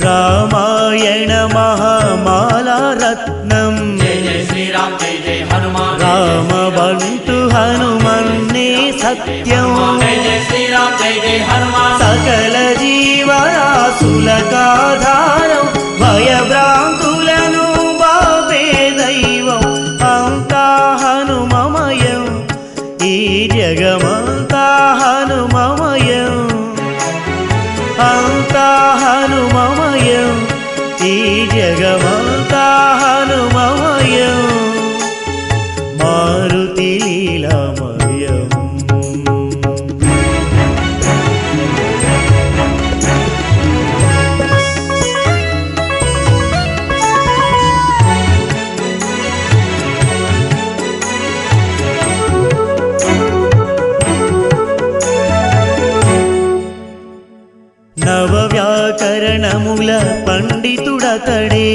रामायण महामाला रत्नम जय जय श्री राम जय जय हनुमान राम बंटु हनुमन्ने सत्यम जय जय श्री राम जय जय हनुमान सकल जीवराशुलकाधारं भयभ्रांतुలను बापे दैवं अंता हनुममयं ఈ జగమంతా హనుమమయం అంతా హనుమమయం ఈ జగమంతా హనుమమయం మారుతి లీలామయం నవ వ్యాకరణముల పండితుడతడే